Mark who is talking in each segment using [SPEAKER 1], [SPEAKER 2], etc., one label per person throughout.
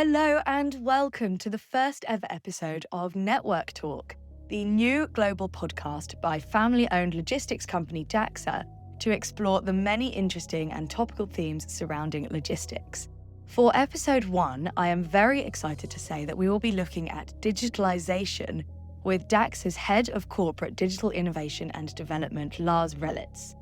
[SPEAKER 1] Hello and welcome to the first ever episode of Network Talk, the new global podcast by family-owned logistics company Dachser to explore the many interesting and topical themes surrounding logistics. For episode 1, I am very excited to say that we will be looking at digitalization with Dachser's Head of Corporate Digital Innovation and Development, Lars Relitz.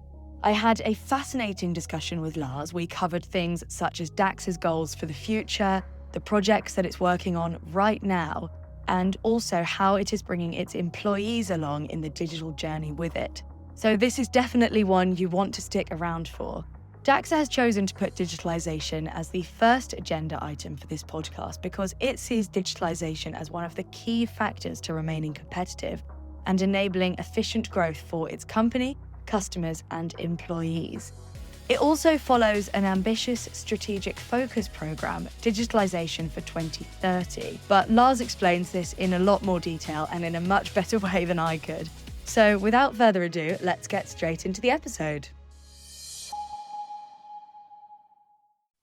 [SPEAKER 1] I had a fascinating discussion with Lars. We covered things such as Dachser's goals for the future, the projects that it's working on right now, and also how it is bringing its employees along in the digital journey with it. So this is definitely one you want to stick around for. Dachser has chosen to put digitalization as the first agenda item for this podcast because it sees digitalization as one of the key factors to remaining competitive and enabling efficient growth for its company, customers, and employees. It also follows an ambitious strategic focus program, Digitalization for 2030. But Lars explains this in a lot more detail and in a much better way than I could. So without further ado, let's get straight into the episode.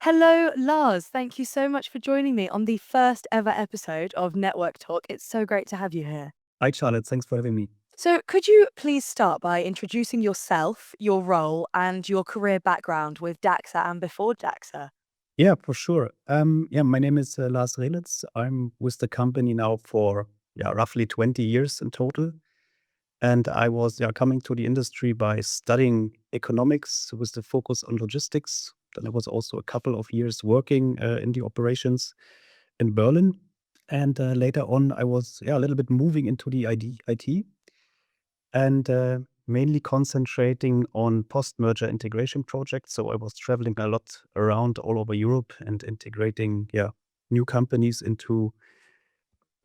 [SPEAKER 1] Hello, Lars. Thank you so much for joining me on the first ever episode of Network Talk. It's so great to have you here.
[SPEAKER 2] Hi, Charlotte. Thanks for having me.
[SPEAKER 1] So, could you please start by introducing yourself, your role, and your career background with Dachser and before Dachser?
[SPEAKER 2] Yeah, for sure. My name is Lars Relitz. I'm with the company now for roughly 20 years in total. And I was coming to the industry by studying economics with the focus on logistics. Then I was also a couple of years working in the operations in Berlin. And later on, I was a little bit moving into the IT and mainly concentrating on post-merger integration projects. So I was traveling a lot around all over Europe and integrating new companies into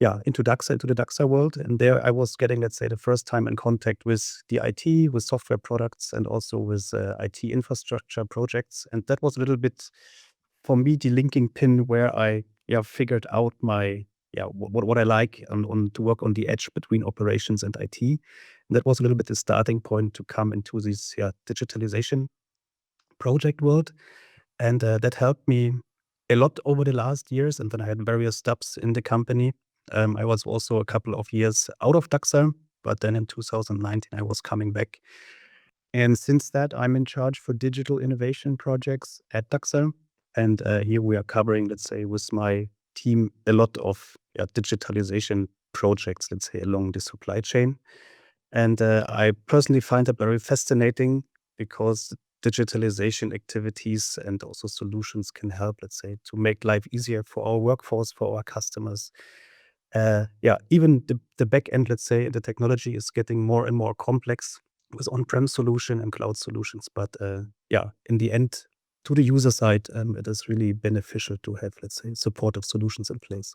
[SPEAKER 2] Dachser, into the Dachser world. And there I was getting, let's say, the first time in contact with the IT, with software products, and also with IT infrastructure projects. And that was a little bit, for me, the linking pin where I figured out my what I like on to work on the edge between operations and IT. And that was a little bit the starting point to come into this digitalization project world. And that helped me a lot over the last years. And then I had various stops in the company. I was also a couple of years out of Dachser, but then in 2019, I was coming back. And since that, I'm in charge for digital innovation projects at Dachser. And here we are covering, let's say, with my team, a lot of digitalization projects, let's say, along the supply chain. And I personally find that very fascinating because digitalization activities and also solutions can help, let's say, to make life easier for our workforce, for our customers. Even the back end, let's say, the technology is getting more and more complex with on-prem solution and cloud solutions. But in the end, to the user side, it is really beneficial to have, let's say, supportive solutions in place.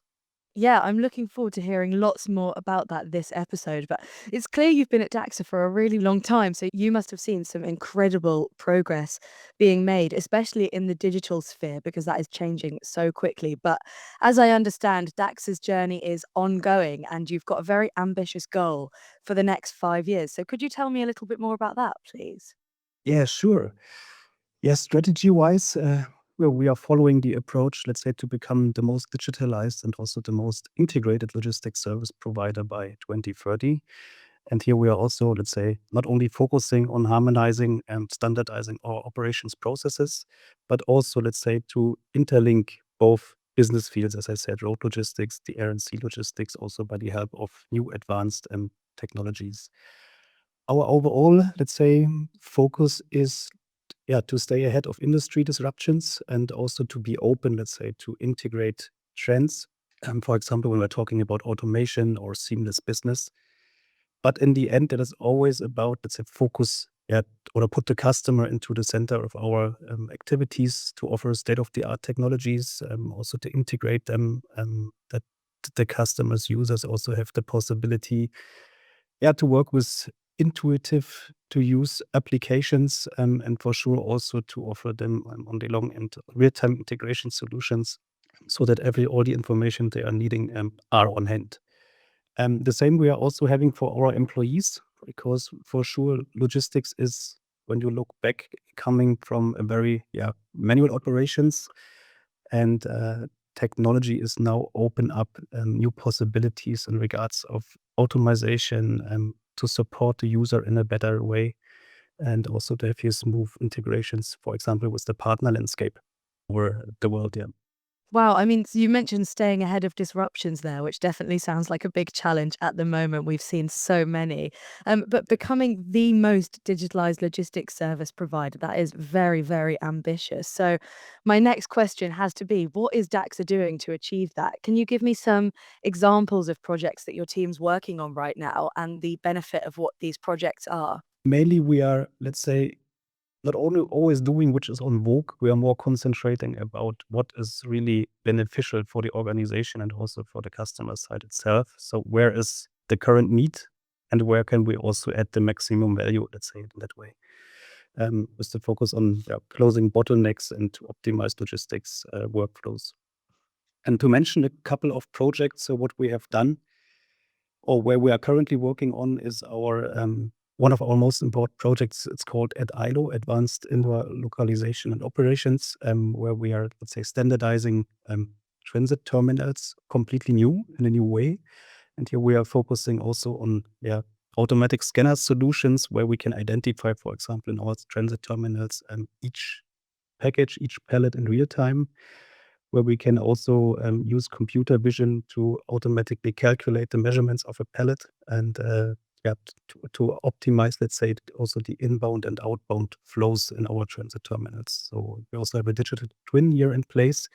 [SPEAKER 1] Yeah, I'm looking forward to hearing lots more about that this episode. But it's clear you've been at Dachser for a really long time, so you must have seen some incredible progress being made, especially in the digital sphere, because that is changing so quickly. But as I understand, Dachser's journey is ongoing, and you've got a very ambitious goal for the next 5 years. So could you tell me a little bit more about that, please?
[SPEAKER 2] Yeah, sure. Yes, strategy-wise, we are following the approach, let's say, to become the most digitalized and also the most integrated logistics service provider by 2030. And here we are also, let's say, not only focusing on harmonizing and standardizing our operations processes, but also, let's say, to interlink both business fields, as I said, road logistics, the air and sea logistics, also by the help of new advanced technologies. Our overall, let's say, focus is to stay ahead of industry disruptions and also to be open, let's say, to integrate trends. For example, when we're talking about automation or seamless business. But in the end, it is always about, let's say, focus, or to put the customer into the center of our activities to offer state-of-the-art technologies, also to integrate them, that the customers, users also have the possibility, to work with intuitive to use applications, and for sure also to offer them on the long end real-time integration solutions so that all the information they are needing are on hand. The same we are also having for our employees, because for sure logistics is, when you look back, coming from a very manual operations, and technology is now open up new possibilities in regards of automation to support the user in a better way, and also to have here smooth integrations, for example, with the partner landscape over the world. Yeah.
[SPEAKER 1] Wow, I mean, so you mentioned staying ahead of disruptions there, which definitely sounds like a big challenge at the moment. We've seen so many. But becoming the most digitalized logistics service provider, that is very, very ambitious. So, my next question has to be, what is Dachser doing to achieve that? Can you give me some examples of projects that your team's working on right now and the benefit of what these projects are?
[SPEAKER 2] Mainly, we are, let's say, not only always doing which is on vogue, we are more concentrating about what is really beneficial for the organization and also for the customer side itself. So where is the current need and where can we also add the maximum value, let's say it in that way. With the focus on closing bottlenecks and to optimize logistics workflows. And to mention a couple of projects, so what we have done or where we are currently working on is our one of our most important projects. It's called ADILO, Advanced Indoor Localization and Operations, where we are, let's say, standardizing transit terminals completely new in a new way. And here we are focusing also on automatic scanner solutions where we can identify, for example, in our transit terminals, each package, each pallet in real time, where we can also use computer vision to automatically calculate the measurements of a pallet and to optimize, let's say, also the inbound and outbound flows in our transit terminals. So we also have a digital twin here in place,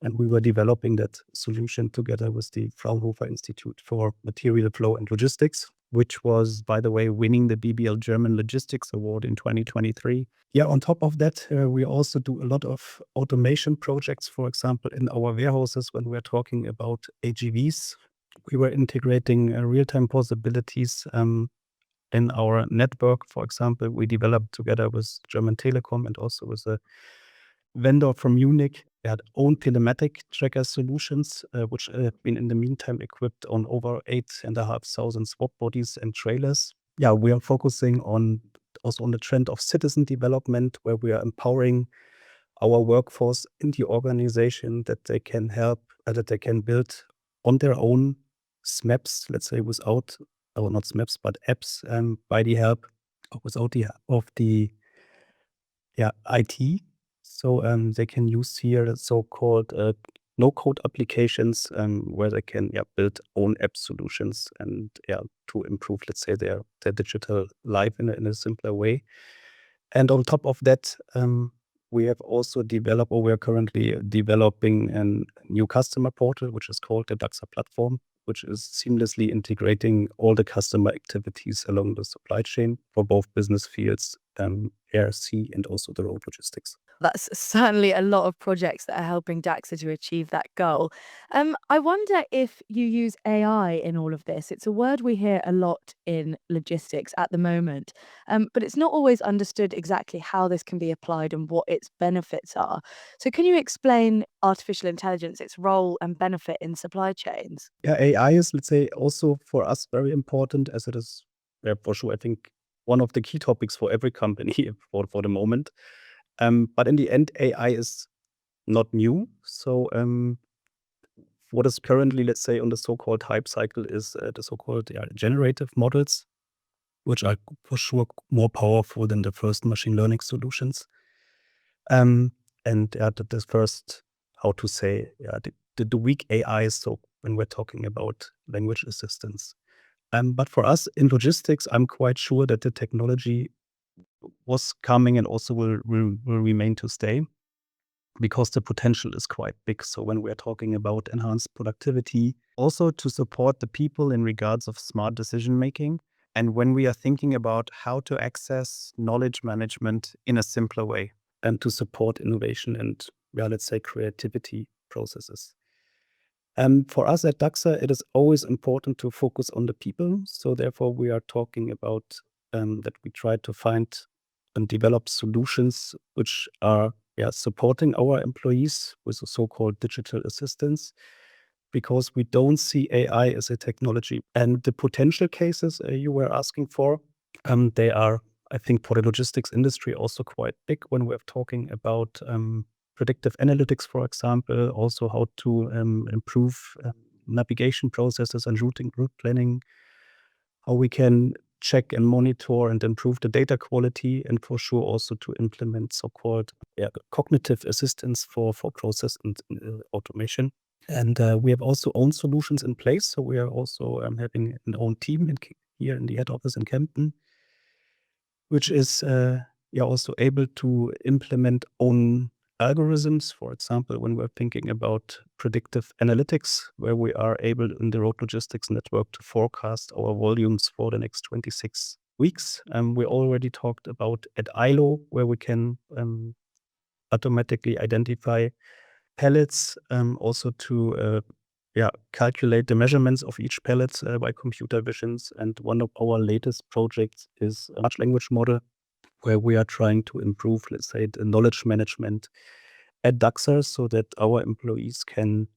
[SPEAKER 2] and we were developing that solution together with the Fraunhofer Institute for Material Flow and Logistics, which was, by the way, winning the BBL German Logistics Award in 2023. Yeah, on top of that, we also do a lot of automation projects, for example, in our warehouses when we're talking about AGVs. We were integrating real-time possibilities in our network. For example, we developed together with German Telekom and also with a vendor from Munich. They had own telematic tracker solutions, which have been in the meantime equipped on over 8,500 swap bodies and trailers. Yeah, we are focusing on also on the trend of citizen development, where we are empowering our workforce in the organization that they can help, that they can build on their own SMAPs, let's say, without, or not SMAPs, but apps, by the help or without the help of the IT. So they can use here the so-called no-code applications where they can build own app solutions and to improve, let's say, their digital life in a simpler way. And on top of that, we have also developed, or we are currently developing a new customer portal, which is called the Dachser platform, which is seamlessly integrating all the customer activities along the supply chain for both business fields, air, sea, and also the road logistics.
[SPEAKER 1] That's certainly a lot of projects that are helping Dachser to achieve that goal. I wonder if you use AI in all of this. It's a word we hear a lot in logistics at the moment, but it's not always understood exactly how this can be applied and what its benefits are. So, can you explain artificial intelligence, its role and benefit in supply chains?
[SPEAKER 2] Yeah, AI is, let's say, also for us very important as it is, for sure, I think one of the key topics for every company for the moment. But in the end, AI is not new. So what is currently, let's say, on the so-called hype cycle is the so-called generative models, which are for sure more powerful than the first machine learning solutions. And the first, how to say, the weak AI. So when we're talking about language assistance. But for us in logistics, I'm quite sure that the technology was coming and also will remain to stay because the potential is quite big. So when we're talking about enhanced productivity, also to support the people in regards of smart decision making, and when we are thinking about how to access knowledge management in a simpler way and to support innovation and, let's say, creativity processes. For us at Dachser, it is always important to focus on the people. So therefore, we are talking about that we try to find and develop solutions which are supporting our employees with the so-called digital assistants, because we don't see AI as a technology. And the potential cases you were asking for, they are, I think, for the logistics industry also quite big when we're talking about predictive analytics, for example, also how to improve navigation processes and route planning, how we can check and monitor and improve the data quality, and for sure also to implement so-called cognitive assistance for process and automation. And we have also own solutions in place. So we are also having an own team here in the head office in Kempten, which is also able to implement own algorithms. For example, when we're thinking about predictive analytics, where we are able in the road logistics network to forecast our volumes for the next 26 weeks. We already talked about at ILO, where we can automatically identify pallets, also to calculate the measurements of each pallet by computer visions. And one of our latest projects is a large language model where we are trying to improve, let's say, the knowledge management at Dachser so that our employees can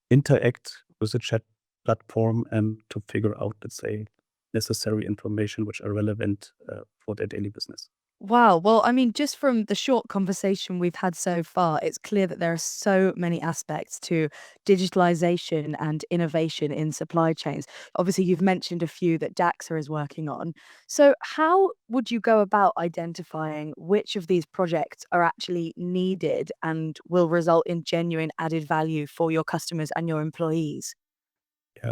[SPEAKER 2] interact with the chat platform to figure out, let's say, necessary information which are relevant for their daily business.
[SPEAKER 1] Wow. Well, I mean, just from the short conversation we've had so far, it's clear that there are so many aspects to digitalization and innovation in supply chains. Obviously, you've mentioned a few that Dachser is working on. So, how would you go about identifying which of these projects are actually needed and will result in genuine added value for your customers and your employees?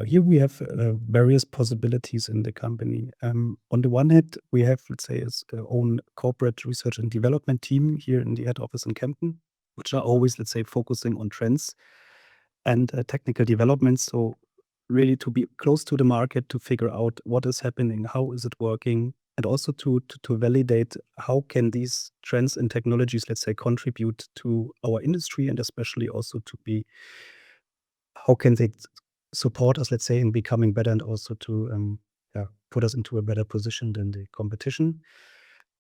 [SPEAKER 2] Here we have various possibilities in the company. On the one hand, we have, let's say, its own corporate research and development team here in the head office in Kempten, which are always, let's say, focusing on trends and technical developments. So really to be close to the market to figure out what is happening, how is it working, and also to validate how can these trends and technologies, let's say, contribute to our industry, and especially also to be how can they support us, let's say, in becoming better, and also to put us into a better position than the competition.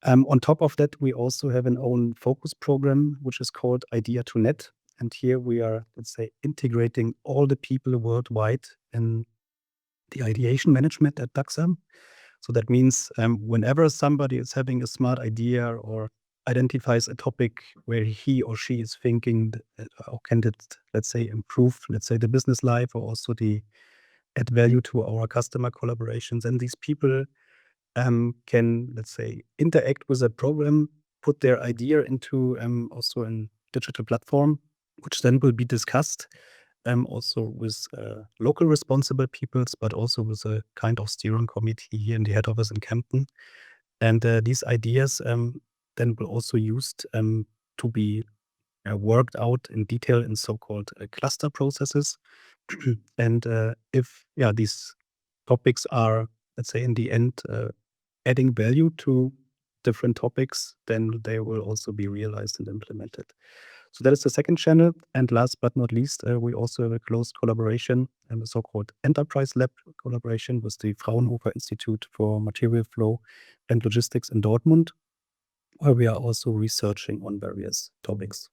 [SPEAKER 2] On top of that, we also have an own focus program, which is called Idea to Net. And here we are, let's say, integrating all the people worldwide in the ideation management at Dachser. So that means whenever somebody is having a smart idea or identifies a topic where he or she is thinking, how can it, let's say, improve, let's say, the business life or also the add value to our customer collaborations. And these people can, let's say, interact with a program, put their idea into also a digital platform, which then will be discussed also with local responsible peoples, but also with a kind of steering committee here in the head office in Kempten. And these ideas then will also used to be worked out in detail in so-called cluster processes. And if these topics are, let's say, in the end adding value to different topics, then they will also be realized and implemented. So that is the second channel. And last but not least, we also have a close collaboration and a so-called enterprise lab collaboration with the Fraunhofer Institute for Material Flow and Logistics in Dortmund, where we are also researching on various topics.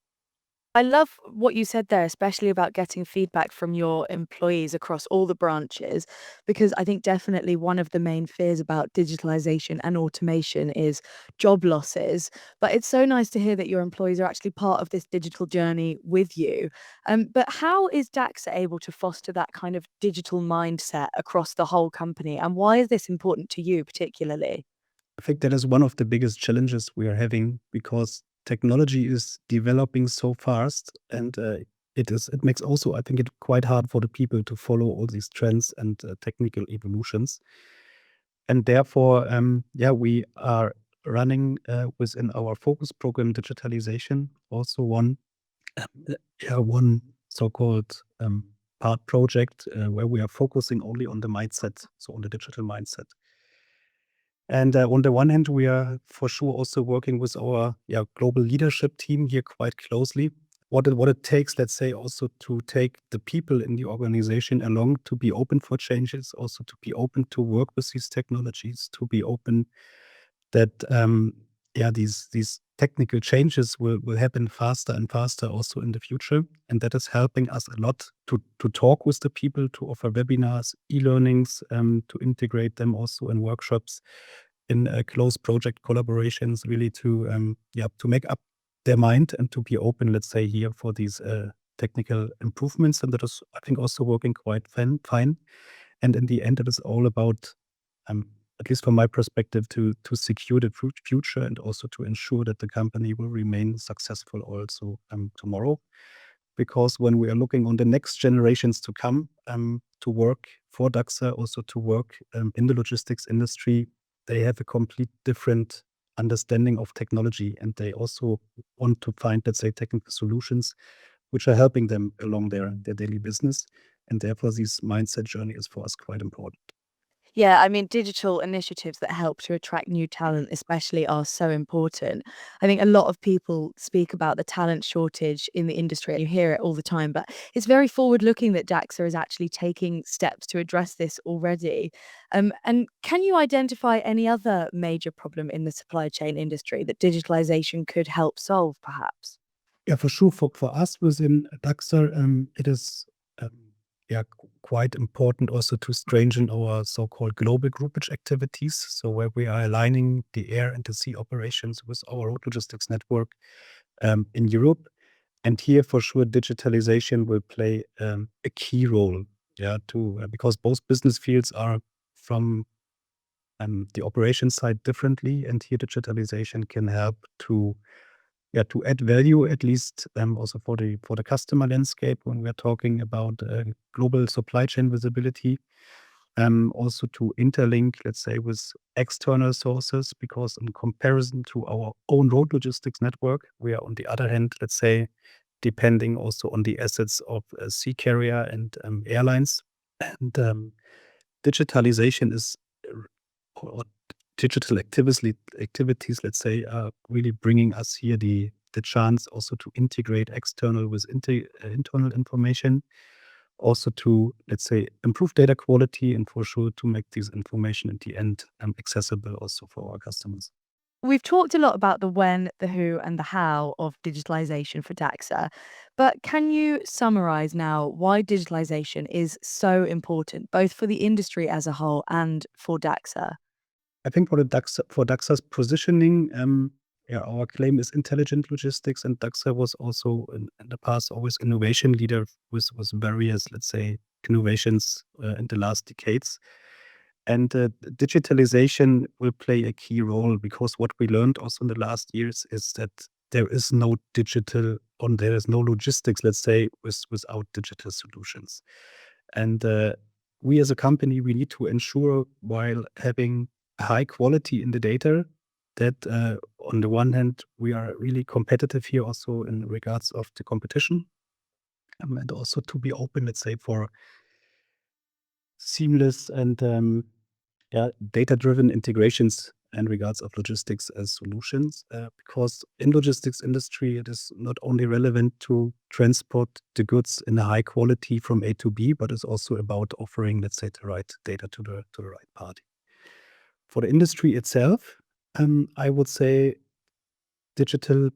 [SPEAKER 1] I love what you said there, especially about getting feedback from your employees across all the branches, because I think definitely one of the main fears about digitalization and automation is job losses. But it's so nice to hear that your employees are actually part of this digital journey with you. But how is Dachser able to foster that kind of digital mindset across the whole company? And why is this important to you particularly?
[SPEAKER 2] I think that is one of the biggest challenges we are having because technology is developing so fast, and it makes also, I think, it quite hard for the people to follow all these trends and technical evolutions. And therefore, we are running within our focus program digitalization also one so-called part project where we are focusing only on the mindset, so on the digital mindset. And on the one hand, we are for sure also working with our global leadership team here quite closely. What it takes, let's say, also to take the people in the organization along to be open for changes, also to be open to work with these technologies, to be open that these technical changes will happen faster and faster also in the future. And that is helping us a lot to talk with the people, to offer webinars, e-learnings, to integrate them also in workshops, in close project collaborations, really to make up their mind and to be open, let's say, here for these technical improvements. And that is, I think, also working quite fine. And in the end, it is all about, um, at least from my perspective, to secure the future and also to ensure that the company will remain successful also tomorrow. Because when we are looking on the next generations to come to work for Dachser, also to work in the logistics industry, they have a complete different understanding of technology, and they also want to find, let's say, technical solutions which are helping them along their daily business. And therefore, this mindset journey is for us quite important.
[SPEAKER 1] Yeah, I mean, digital initiatives that help to attract new talent, especially, are so important. I think a lot of people speak about the talent shortage in the industry. You hear it all the time, but it's very forward looking that Daxa is actually taking steps to address this already. And can you identify any other major problem in the supply chain industry that digitalization could help solve, perhaps?
[SPEAKER 2] Yeah, for sure. For us within Dachser, it is yeah quite important also to strengthen our so-called global groupage activities. So where we are aligning the air and the sea operations with our road logistics network in Europe. And here, for sure, digitalization will play a key role. Yeah, to because both business fields are from the operation side differently, and here digitalization can help to to add value, at least also for the customer landscape when we're talking about global supply chain visibility. Also to interlink, let's say, with external sources, because in comparison to our own road logistics network, we are on the other hand, let's say, depending also on the assets of a sea carrier and airlines. And digitalization is or digital activities, let's say, are really bringing us here the chance also to integrate external with internal information, also to, let's say, improve data quality, and for sure to make this information at the end accessible also for our customers.
[SPEAKER 1] We've talked a lot about the when, the who, and the how of digitalization for Daxa, but can you summarize now why digitalization is so important, both for the industry as a whole and for Daxa?
[SPEAKER 2] I think for the for Dachser's positioning, yeah, our claim is intelligent logistics, and Dachser was also in the past always innovation leader with various, let's say, innovations in the last decades. And digitalization will play a key role, because what we learned also in the last years is that there is no digital or there is no logistics, let's say, without digital solutions. And we as a company, we need to ensure, while having high quality in the data, that on the one hand, we are really competitive here also in regards of the competition, and also to be open, let's say, for seamless and yeah, data-driven integrations in regards of logistics as solutions. Because in logistics industry, it is not only relevant to transport the goods in a high quality from A to B, but it's also about offering, let's say, the right data to the right party. For the industry itself, I would say digital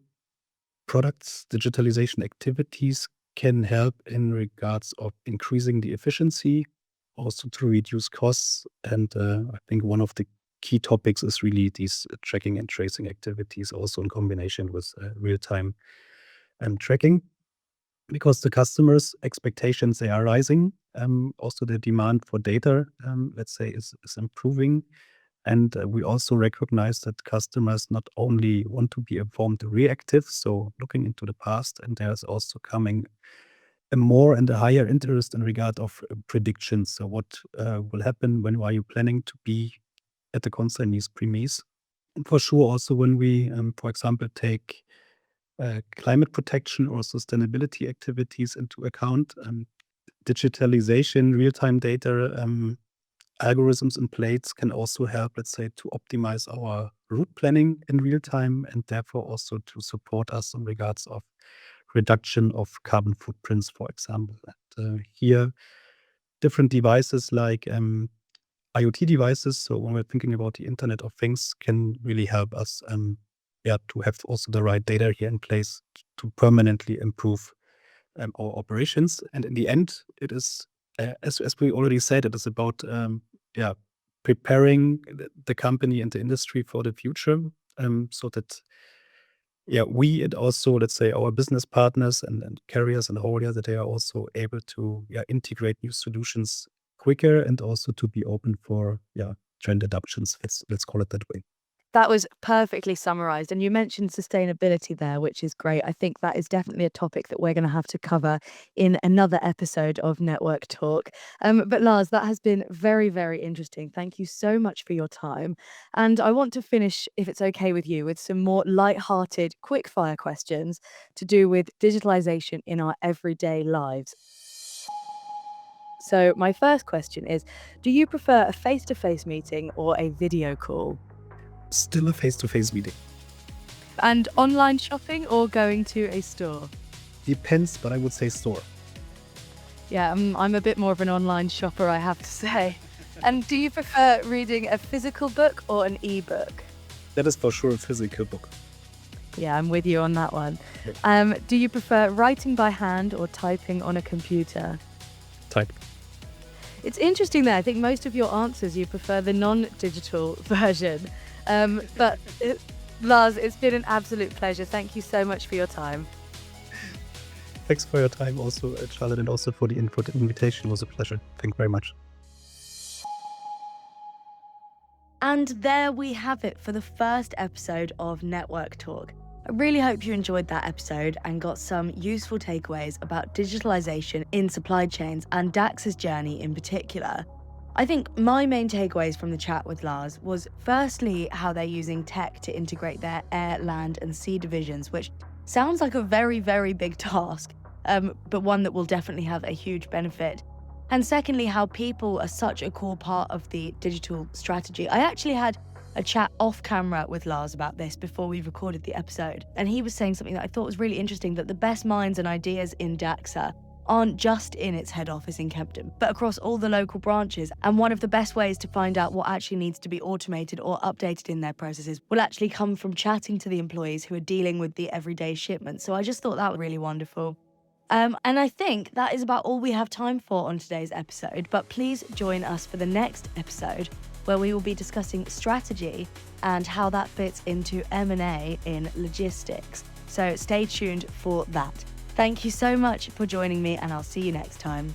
[SPEAKER 2] products, digitalization activities can help in regards of increasing the efficiency, also to reduce costs. And I think one of the key topics is really these tracking and tracing activities, also in combination with real-time tracking, because the customers' expectations, they are rising. Also, the demand for data, let's say, is improving. And we also recognize that customers not only want to be informed reactive, so looking into the past, and there's also coming a more and a higher interest in regard of predictions. So what will happen? When are you planning to be at the concernee's premise? And for sure, also when we, for example, take climate protection or sustainability activities into account, digitalization, real-time data, algorithms in place can also help, let's say, to optimize our route planning in real time, and therefore also to support us in regards of reduction of carbon footprints, for example. And here, different devices like IoT devices, so when we're thinking about the Internet of Things, can really help us, yeah, to have also the right data here in place to permanently improve our operations. And in the end, it is, as we already said, it is about yeah, preparing the company and the industry for the future, so that Yeah, we and also, let's say, our business partners and carriers and hauliers, that they are also able to, integrate new solutions quicker and also to be open for, trend adoptions. Let's call it that way.
[SPEAKER 1] That was perfectly summarized. And you mentioned sustainability there, which is great. I think that is definitely a topic that we're going to have to cover in another episode of Network Talk. But Lars, that has been very, very interesting. Thank you so much for your time. And I want to finish, if it's okay with you, with some more light-hearted, quick-fire questions to do with digitalization in our everyday lives. So, my first question is, do you prefer a face-to-face meeting or a video call?
[SPEAKER 2] Still a face-to-face meeting.
[SPEAKER 1] And online shopping or going to a store?
[SPEAKER 2] Depends, but I would say store.
[SPEAKER 1] Yeah, I'm a bit more of an online shopper, I have to say. And do you prefer reading a physical book or an e-book?
[SPEAKER 2] That is for sure a physical book.
[SPEAKER 1] Yeah, I'm with you on that one. Do you prefer writing by hand or typing on a computer?
[SPEAKER 2] Type.
[SPEAKER 1] It's interesting there. I think most of your answers, you prefer the non-digital version. Lars, it's been an absolute pleasure. Thank you so much for your time.
[SPEAKER 2] Thanks for your time also, Charlotte, and also for the invitation. It was a pleasure. Thank you very much.
[SPEAKER 1] And there we have it for the first episode of Network Talk. I really hope you enjoyed that episode and got some useful takeaways about digitalization in supply chains and Dachser's journey in particular. I think my main takeaways from the chat with Lars was firstly how they're using tech to integrate their air, land and sea divisions, which sounds like a very, very big task, but one that will definitely have a huge benefit. And secondly, how people are such a core part of the digital strategy. I actually had a chat off camera with Lars about this before we recorded the episode, and he was saying something that I thought was really interesting, that the best minds and ideas in Dachser aren't just in its head office in Kempton, but across all the local branches. And one of the best ways to find out what actually needs to be automated or updated in their processes will actually come from chatting to the employees who are dealing with the everyday shipments. So I just thought that was really wonderful. And I think that is about all we have time for on today's episode, but please join us for the next episode where we will be discussing strategy and how that fits into M&A in logistics. So stay tuned for that. Thank you so much for joining me, and I'll see you next time.